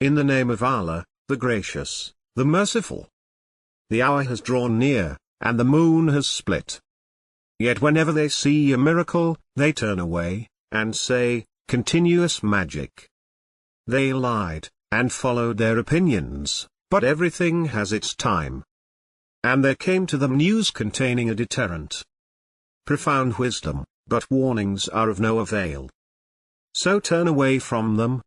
In the name of Allah, the Gracious, the Merciful. The hour has drawn near, and the moon has split. Yet whenever they see a miracle, they turn away, and say, continuous magic. They lied, and followed their opinions, but everything has its time. And there came to them news containing a deterrent. Profound wisdom, but warnings are of no avail. So turn away from them.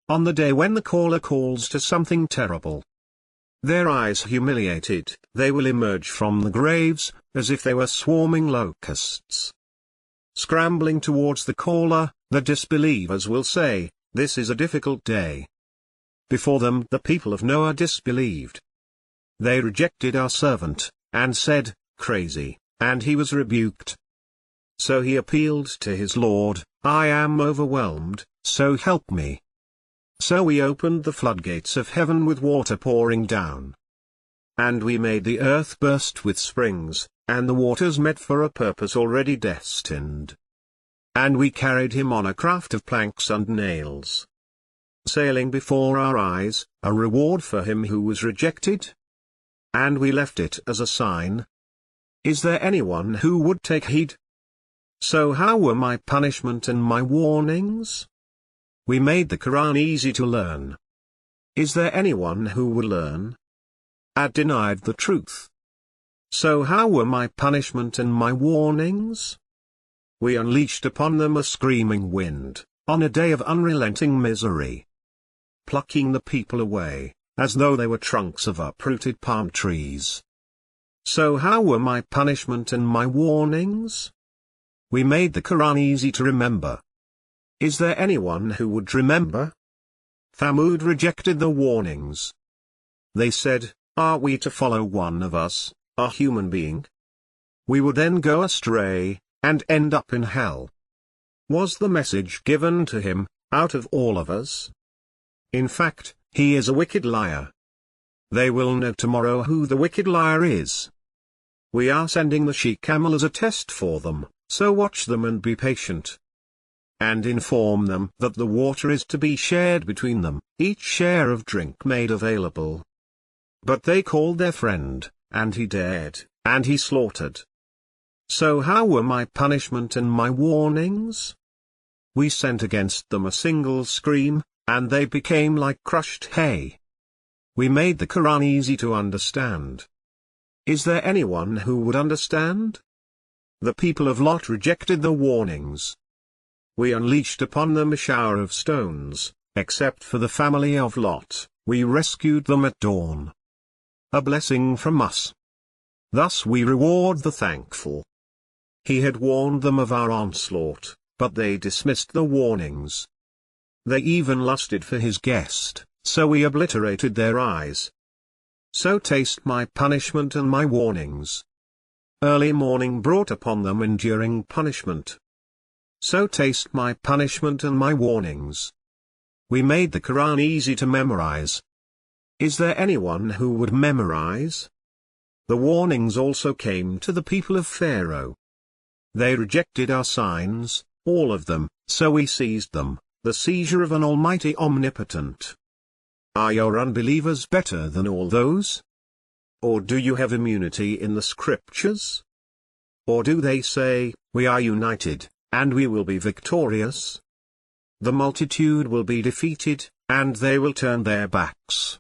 On the day when the caller calls to something terrible, their eyes humiliated, they will emerge from the graves, as if they were swarming locusts. Scrambling towards the caller, the disbelievers will say, "This is a difficult day." Before them the people of Noah disbelieved. They rejected our servant, and said, "Crazy," and he was rebuked. So he appealed to his Lord, "I am overwhelmed, so help me." So we opened the floodgates of heaven with water pouring down. And we made the earth burst with springs, and the waters met for a purpose already destined. And we carried him on a craft of planks and nails, sailing before our eyes, a reward for him who was rejected. And we left it as a sign. Is there anyone who would take heed? So how were my punishment and my warnings? We made the Quran easy to learn. Is there anyone who would learn? Ad denied the truth. So how were my punishment and my warnings? We unleashed upon them a screaming wind, on a day of unrelenting misery, plucking the people away, as though they were trunks of uprooted palm trees. So how were my punishment and my warnings? We made the Quran easy to remember. Is there anyone who would remember? Thamud rejected the warnings. They said, "Are we to follow one of us, a human being? We would then go astray, and end up in hell. Was the message given to him, out of all of us? In fact, he is a wicked liar. They will know tomorrow who the wicked liar is. We are sending the she-camel as a test for them, so watch them and be patient. And inform them that the water is to be shared between them, each share of drink made available." But they called their friend, and he dared, and he slaughtered. So how were my punishment and my warnings? We sent against them a single scream, and they became like crushed hay. We made the Quran easy to understand. Is there anyone who would understand? The people of Lot rejected the warnings. We unleashed upon them a shower of stones, except for the family of Lot, we rescued them at dawn. A blessing from us. Thus we reward the thankful. He had warned them of our onslaught, but they dismissed the warnings. They even lusted for his guest, so we obliterated their eyes. So taste my punishment and my warnings. Early morning brought upon them enduring punishment. So taste my punishment and my warnings. We made the Quran easy to memorize. Is there anyone who would memorize? The warnings also came to the people of Pharaoh. They rejected our signs, all of them, so we seized them, the seizure of an almighty omnipotent. Are your unbelievers better than all those? Or do you have immunity in the scriptures? Or do they say, "We are united, and we will be victorious"? The multitude will be defeated, and they will turn their backs.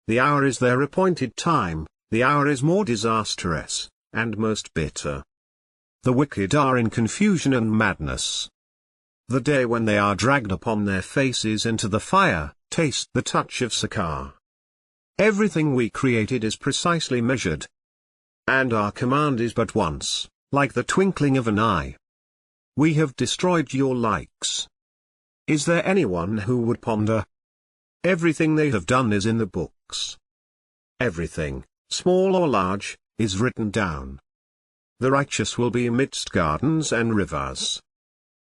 The hour is their appointed time, the hour is more disastrous, and most bitter. The wicked are in confusion and madness. The day when they are dragged upon their faces into the fire, taste the touch of Sakar. Everything we created is precisely measured. And our command is but once, like the twinkling of an eye. We have destroyed your likes. Is there anyone who would ponder? Everything they have done is in the books. Everything, small or large, is written down. The righteous will be amidst gardens and rivers,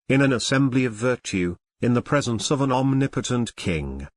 in an assembly of virtue, in the presence of an omnipotent king.